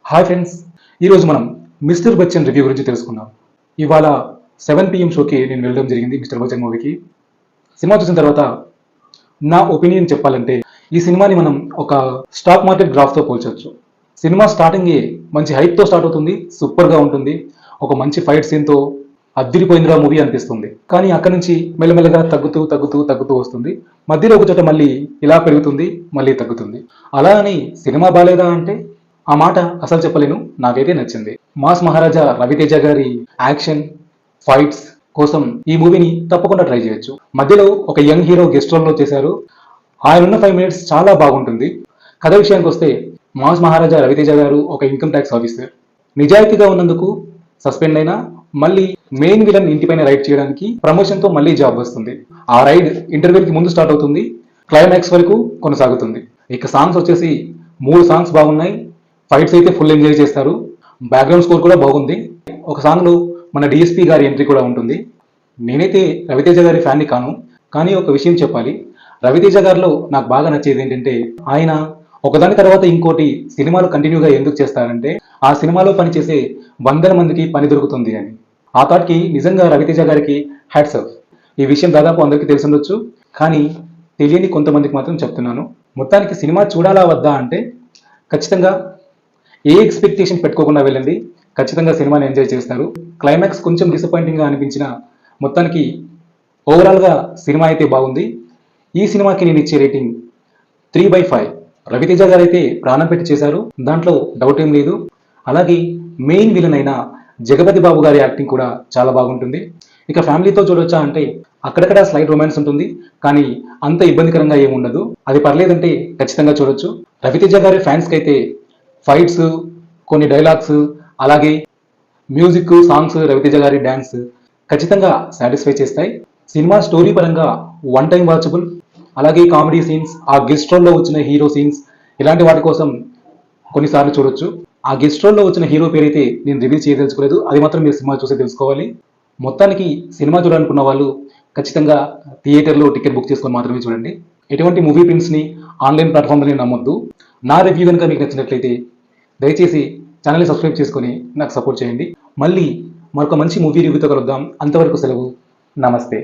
Hi friends, ఈరోజు మనం mister Bachchan review గురించి తెలుసుకుందాం. ఇవాళ 7 PM షోకి నేను వెళ్ళడం జరిగింది. మిస్టర్ బచ్చన్ మూవీకి సినిమా చూసిన తర్వాత నా ఒపీనియన్ చెప్పాలంటే ఈ సినిమాని మనం ఒక స్టాక్ మార్కెట్ గ్రాఫ్తో పోల్చవచ్చు. సినిమా స్టార్టింగే మంచి హైప్తో స్టార్ట్ అవుతుంది, సూపర్గా ఉంటుంది. ఒక మంచి ఫైట్ సీన్తో అద్దిరిపోయిందిరా మూవీ అనిపిస్తుంది. కానీ అక్కడ నుంచి మెల్లమెల్లగా తగ్గుతూ తగ్గుతూ తగ్గుతూ వస్తుంది. మధ్యలో ఒక చోట మళ్ళీ ఇలా పెరుగుతుంది, మళ్ళీ తగ్గుతుంది. అలా అని సినిమా బాలేదా అంటే ఆ మాట అసలు చెప్పలేను. నాకైతే నచ్చింది. మాస్ మహారాజా రవితేజ గారి యాక్షన్ ఫైట్స్ కోసం ఈ మూవీని తప్పకుండా ట్రై చేయొచ్చు. మధ్యలో ఒక యంగ్ హీరో గెస్ట్ రోల్లో చేశారు. ఆయన ఉన్న 5 minutes చాలా బాగుంటుంది. కథ విషయానికి వస్తే మాస్ మహారాజా రవితేజ గారు ఒక ఇన్కమ్ ట్యాక్స్ ఆఫీసర్. నిజాయితీగా ఉన్నందుకు సస్పెండ్ అయినా మళ్ళీ మెయిన్ విలన్ ఇంటిపైన రైడ్ చేయడానికి ప్రమోషన్ తో మళ్ళీ జాబ్ వస్తుంది. ఆ రైడ్ ఇంటర్వ్యూకి ముందు స్టార్ట్ అవుతుంది, క్లైమాక్స్ వరకు కొనసాగుతుంది. ఇక సాంగ్స్ వచ్చేసి 3 సాంగ్స్ బాగున్నాయి. ఫైట్స్ అయితే ఫుల్ ఎంజాయ్ చేస్తారు. బ్యాక్గ్రౌండ్ స్కోర్ కూడా బాగుంది. ఒక సాంగ్ లో మన డిఎస్పీ గారి ఎంట్రీ కూడా ఉంటుంది. నేనైతే రవితేజ గారి ఫ్యాన్ని కాను, కానీ ఒక విషయం చెప్పాలి. రవితేజ గారిలో నాకు బాగా నచ్చేది ఏంటంటే ఆయన ఒకదాని తర్వాత ఇంకోటి సినిమాలు కంటిన్యూగా ఎందుకు చేస్తారంటే ఆ సినిమాలో పనిచేసే 100 మందికి పని దొరుకుతుంది అని. ఆ థాట్కి నిజంగా రవితేజ గారికి హ్యాట్స్ ఆఫ్. ఈ విషయం దాదాపు అందరికీ తెలిసి ఉండొచ్చు, కానీ తెలియని కొంతమందికి మాత్రం చెప్తున్నాను. మొత్తానికి సినిమా చూడాలా వద్దా అంటే ఖచ్చితంగా ఏ ఎక్స్పెక్టేషన్ పెట్టుకోకుండా వెళ్ళండి. ఖచ్చితంగా సినిమాని ఎంజాయ్ చేస్తారు. క్లైమాక్స్ కొంచెం డిసప్పాయింటింగ్గా అనిపించిన మొత్తానికి ఓవరాల్గా సినిమా అయితే బాగుంది. ఈ సినిమాకి నేను ఇచ్చే రేటింగ్ 3/5. రవితేజ గారు అయితే ప్రాణం పెట్టి చేశారు, దాంట్లో డౌట్ ఏం లేదు. అలాగే మెయిన్ విలన్ అయిన జగపతి బాబు గారి యాక్టింగ్ కూడా చాలా బాగుంటుంది. ఇక ఫ్యామిలీతో చూడొచ్చా అంటే అక్కడక్కడ స్లైట్ రొమాన్స్ ఉంటుంది, కానీ అంత ఇబ్బందికరంగా ఏముండదు. అది పర్లేదంటే ఖచ్చితంగా చూడొచ్చు. రవితేజ గారి ఫ్యాన్స్కి అయితే ఫైట్స్, కొన్ని డైలాగ్స్, అలాగే మ్యూజిక్, సాంగ్స్, రవితేజ గారి డ్యాన్స్ ఖచ్చితంగా సాటిస్ఫై చేస్తాయి. సినిమా స్టోరీ పరంగా 1 time వాచబుల్. అలాగే కామెడీ సీన్స్, ఆ గెస్ట్ రోల్లో వచ్చిన హీరో సీన్స్, ఇలాంటి వాటి కోసం కొన్నిసార్లు చూడొచ్చు. ఆ గెస్ట్ రోల్లో వచ్చిన హీరో పేరైతే నేను రివీల్ చేయదలుచుకోలేదు, అది మాత్రం మీరు సినిమా చూసి తెలుసుకోవాలి. మొత్తానికి సినిమా చూడాలనుకున్న వాళ్ళు ఖచ్చితంగా థియేటర్లో టికెట్ బుక్ చేసుకొని మాత్రమే చూడండి. ఎటువంటి మూవీ ప్రింట్స్ని ఆన్లైన్ ప్లాట్ఫామ్లని నమ్మొద్దు. నా రివ్యూ కనుక మీకు నచ్చినట్లయితే దయచేసి ఛానల్ని సబ్స్క్రైబ్ చేసుకొని నాకు సపోర్ట్ చేయండి. మళ్ళీ మరొక మంచి మూవీ రివ్యూతో కలుద్దాం. అంతవరకు సెలవు. నమస్తే.